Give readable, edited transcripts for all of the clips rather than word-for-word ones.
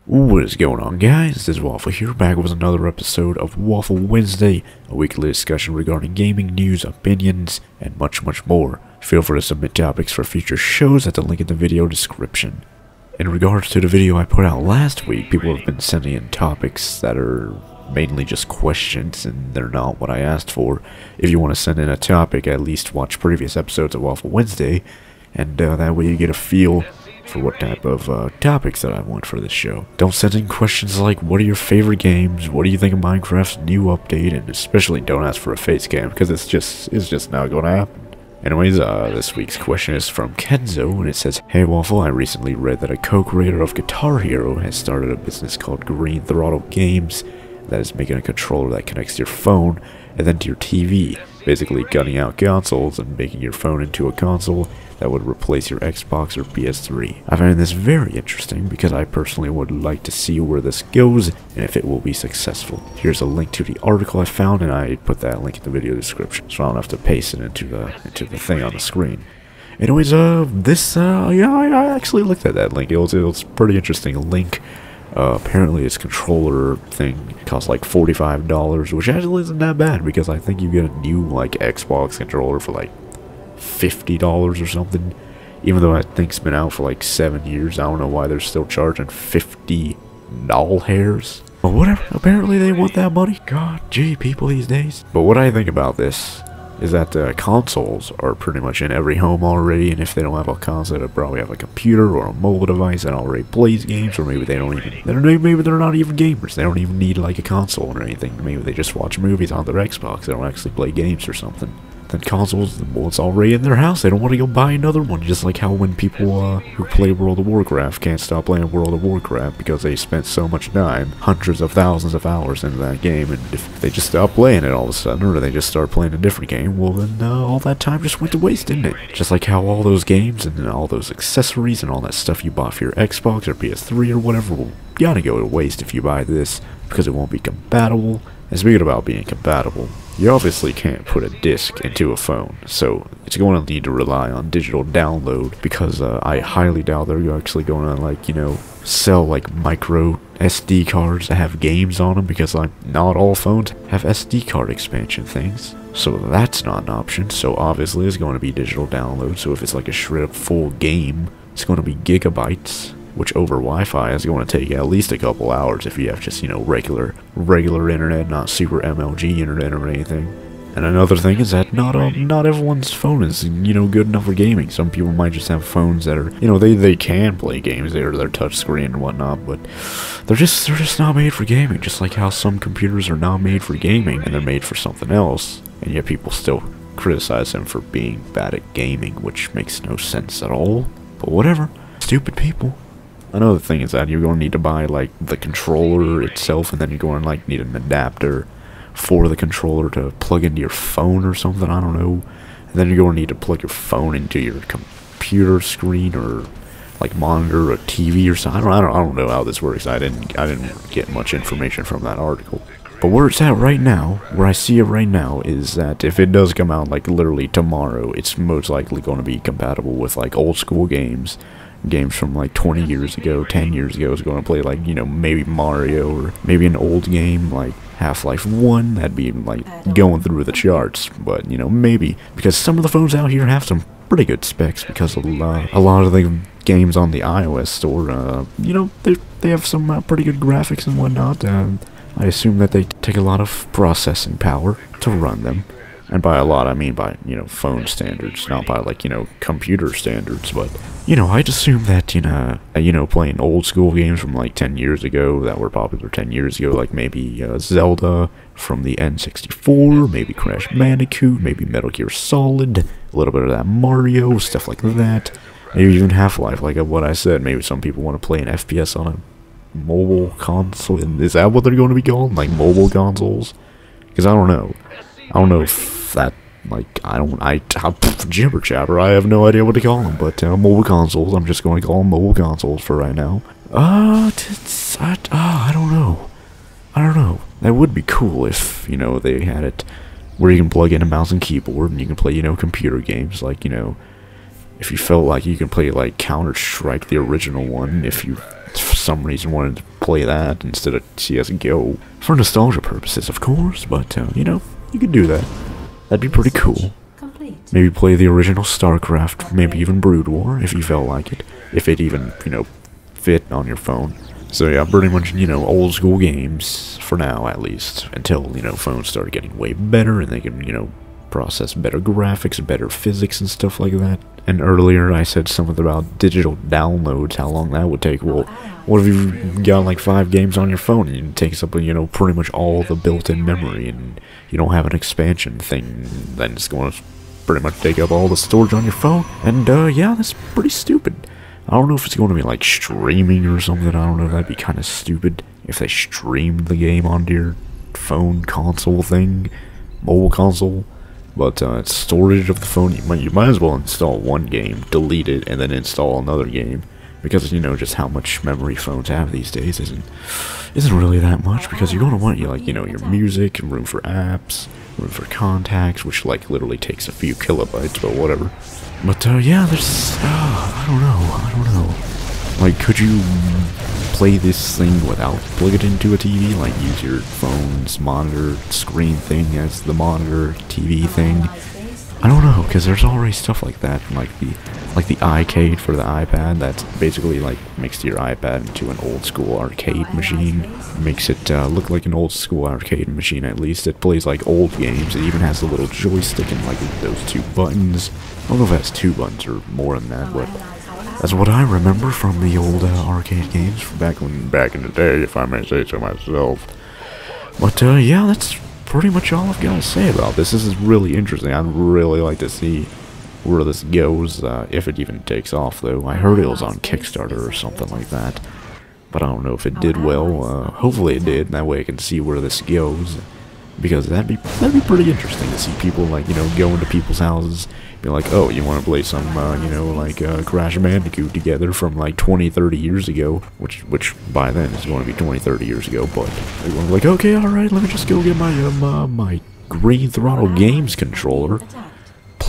What is going on, guys? This is Waffle here, back with another episode of Waffle Wednesday, a weekly discussion regarding gaming news, opinions, and much more. Feel free to submit topics for future shows at the link in the video description. In regards to the video I put out last week, people have been sending in topics that are mainly just questions, and they're not what I asked for. If you want to send in a topic, at least watch previous episodes of Waffle Wednesday, and that way you get a feel for what type of topics that I want for this show. Don't send in questions like, what are your favorite games, what do you think of Minecraft's new update, and especially don't ask for a face cam, because it's just not going to happen. Anyways, this week's question is from Kenzo, and it says, "Hey Waffle, I recently read that a co-creator of Guitar Hero has started a business called Green Throttle Games that is making a controller that connects to your phone and then to your TV, basically gunning out consoles and making your phone into a console that would replace your Xbox or PS3. I find this very interesting because I personally would like to see where this goes and if it will be successful. Here's a link to the article I found, and I put that link in the video description, so I don't have to paste it into the thing on the screen. Anyways, yeah, I actually looked at that link. It was a pretty interesting link. Apparently this controller thing costs like $45, which actually isn't that bad because I think you get a new like Xbox controller for like $50 or something, even though that thing's been out for like 7 years. I don't know why they're still charging 50 doll hairs, but whatever, apparently they want that money. God, gee, people these days. But what I think about this is that consoles are pretty much in every home already, and if they don't have a console, they'll probably have a computer or a mobile device that already plays games, or maybe they don't even, maybe they're not even gamers. They don't even need like a console or anything. Maybe they just watch movies on their Xbox. They don't actually play games or something. Then consoles, well, it's already in their house. They don't want to go buy another one. Just like how when people who play World of Warcraft can't stop playing World of Warcraft because they spent so much time, hundreds of thousands of hours into that game, and if they just stop playing it all of a sudden, or they just start playing a different game, well then all that time just went to waste, didn't it? Just like how all those games and all those accessories and all that stuff you bought for your Xbox or PS3 or whatever will gotta go to waste if you buy this, because it won't be compatible. And speaking about being compatible, you obviously can't put a disc into a phone, so it's going to need to rely on digital download, because I highly doubt they're actually going to, like, you know, sell like micro SD cards that have games on them, because like not all phones have SD card expansion things, so that's not an option. So obviously it's going to be digital download. So if it's like a straight up full game, it's going to be gigabytes, which over Wi-Fi is going to take at least a couple hours if you have just, you know, regular internet, not super MLG internet or anything. And another thing is that not everyone's phone is, you know, good enough for gaming. Some people might just have phones that are, you know, they can play games, they're touchscreen and whatnot, but they're just not made for gaming. Just like how some computers are not made for gaming and they're made for something else, and yet people still criticize them for being bad at gaming, which makes no sense at all. But whatever, stupid people. Another thing is that you're going to need to buy like the controller itself, and then you're going to like need an adapter for the controller to plug into your phone or something, I don't know. And then you're going to need to plug your phone into your computer screen or like monitor or TV or something. I don't know how this works. I didn't get much information from that article. But where it's at right now, where I see it right now, is that if it does come out like literally tomorrow, it's most likely going to be compatible with like old school games from like 20 years ago, 10 years ago. Is going to play like, you know, maybe Mario, or maybe an old game like Half-Life 1, that'd be like going through the charts. But, you know, maybe, because some of the phones out here have some pretty good specs, because a lot of the games on the iOS store, you know, they have some pretty good graphics and whatnot. I assume that they take a lot of processing power to run them. And by a lot, I mean by, you know, phone standards, not by, like, you know, computer standards. But, you know, I'd assume that, you know, playing old school games from, like, 10 years ago, that were popular 10 years ago, like maybe Zelda from the N64, maybe Crash Bandicoot, maybe Metal Gear Solid, a little bit of that Mario, stuff like that. Maybe even Half-Life, like what I said. Maybe some people want to play an FPS on a mobile console. Is that what they're going to be calling? Like, mobile consoles? Because I don't know. I don't know if that, like, jibber jabber, I have no idea what to call them, but mobile consoles, I'm just going to call them mobile consoles for right now. I don't know. That would be cool if, you know, they had it where you can plug in a mouse and keyboard and you can play, you know, computer games like, you know, if you felt like you can play like Counter-Strike, the original one, if you for some reason wanted to play that instead of CSGO. For nostalgia purposes, of course, but, you know, you could do that. That'd be pretty cool. Maybe play the original Starcraft, maybe even Brood War, if you felt like it. If it even, you know, fit on your phone. So yeah, pretty much, you know, old school games, for now at least, until, you know, phones start getting way better and they can, you know, process better graphics, better physics and stuff like that. And earlier I said something about digital downloads, how long that would take. Well, what if you've got like 5 games on your phone and it takes up, you know, pretty much all the built-in memory and you don't have an expansion thing, then it's going to pretty much take up all the storage on your phone. And yeah, that's pretty stupid. I don't know if it's going to be like streaming or something. I don't know, that'd be kind of stupid if they streamed the game onto your phone console thing, mobile console. But storage of the phone, you might as well install one game, delete it, and then install another game, because, you know, just how much memory phones have these days isn't really that much, because you're going to want, you know, your music, room for apps, room for contacts, which like literally takes a few kilobytes, but whatever. But yeah, there's I don't know. Like, could you play this thing without plugging it into a TV? Like, use your phone's monitor screen thing as the monitor TV thing? I don't know, because there's already stuff like that, like the iCade for the iPad. That's basically like makes your iPad into an old school arcade machine. Makes it look like an old school arcade machine, at least. It plays like old games. It even has a little joystick and like those 2 buttons. I don't know if it has 2 buttons or more than that, but that's what I remember from the old arcade games from back in the day, if I may say so myself. But yeah, that's pretty much all I've got to say about this. This is really interesting. I'd really like to see where this goes, if it even takes off, though. I heard it was on Kickstarter or something like that, but I don't know if it did well. Hopefully it did, that way I can see where this goes, because that'd be pretty interesting to see people, like, you know, go into people's houses, be like, oh, you want to play some, you know, like, Crash Bandicoot together from, like, 20-30 years ago, which by then is going to be 20-30 years ago, but they're going to be like, okay, alright, let me just go get my, my Green Throttle Games controller,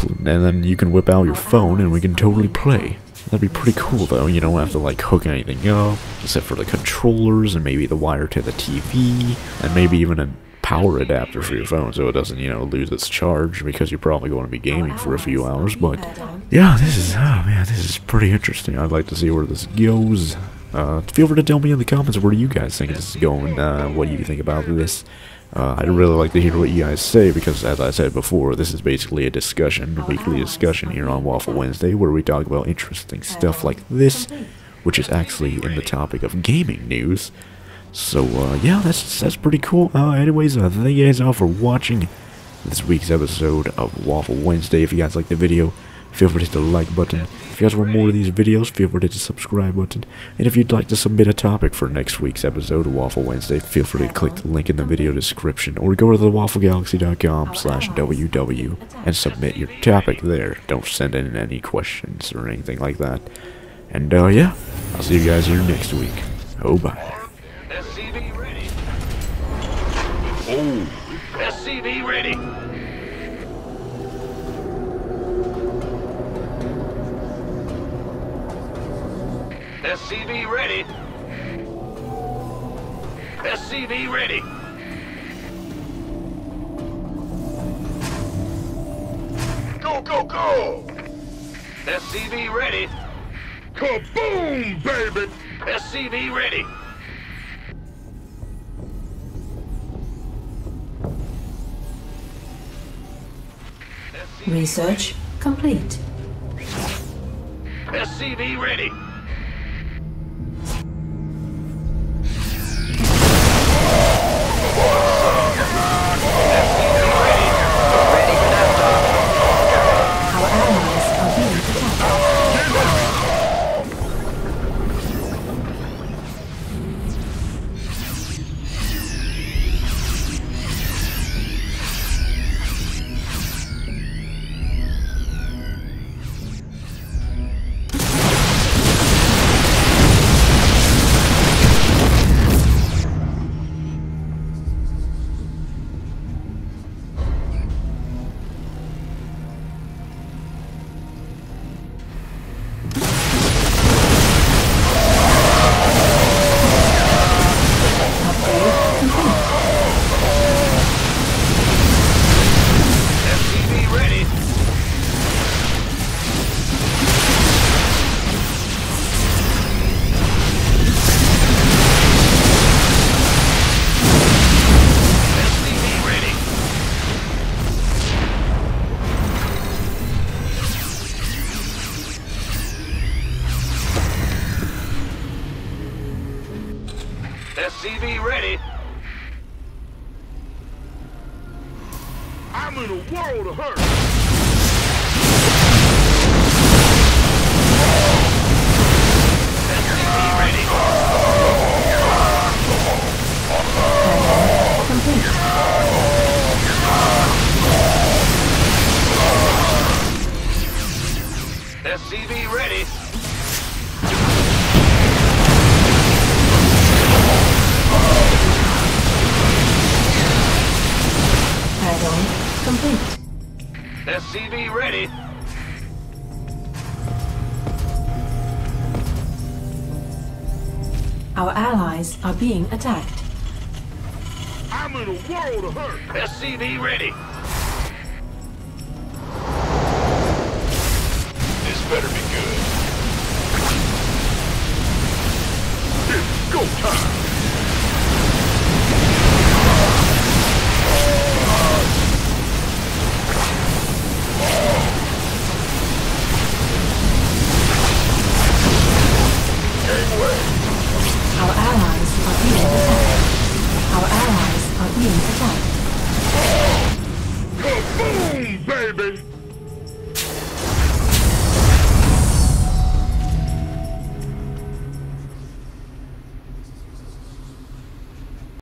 and then you can whip out your phone and we can totally play. That'd be pretty cool, though. You don't have to, like, hook anything up, except for the controllers and maybe the wire to the TV, and maybe even a power adapter for your phone so it doesn't, you know, lose its charge, because you're probably going to be gaming for a few hours. But yeah, this is pretty interesting. I'd like to see where this goes. Feel free to tell me in the comments where you guys think this is going, what do you think about this. I'd really like to hear what you guys say, because as I said before, this is basically a discussion, a weekly discussion here on Waffle Wednesday, where we talk about interesting stuff like this, which is actually in the topic of gaming news. So, yeah, that's pretty cool. Anyways, thank you guys all for watching this week's episode of Waffle Wednesday. If you guys like the video, feel free to hit the like button. If you guys want more of these videos, feel free to hit the subscribe button. And if you'd like to submit a topic for next week's episode of Waffle Wednesday, feel free to click the link in the video description, or go to TheWaffleGalaxy.com/WW and submit your topic there. Don't send in any questions or anything like that. And, yeah, I'll see you guys here next week. Oh, bye. SCV ready. Oh, SCV ready. SCV ready. SCV ready. Go, go, go. SCV ready. Kaboom, baby. SCV ready. Research complete. SCV ready. Our allies are being SCV ready. I'm in a world of hurt. SCV ready. Complete. SCV ready. Add-on complete. SCV ready. Our allies are being attacked. I'm in a world of hurt. SCV ready. This better be good. It's go time. Our allies are being attacked. Our allies are being attacked.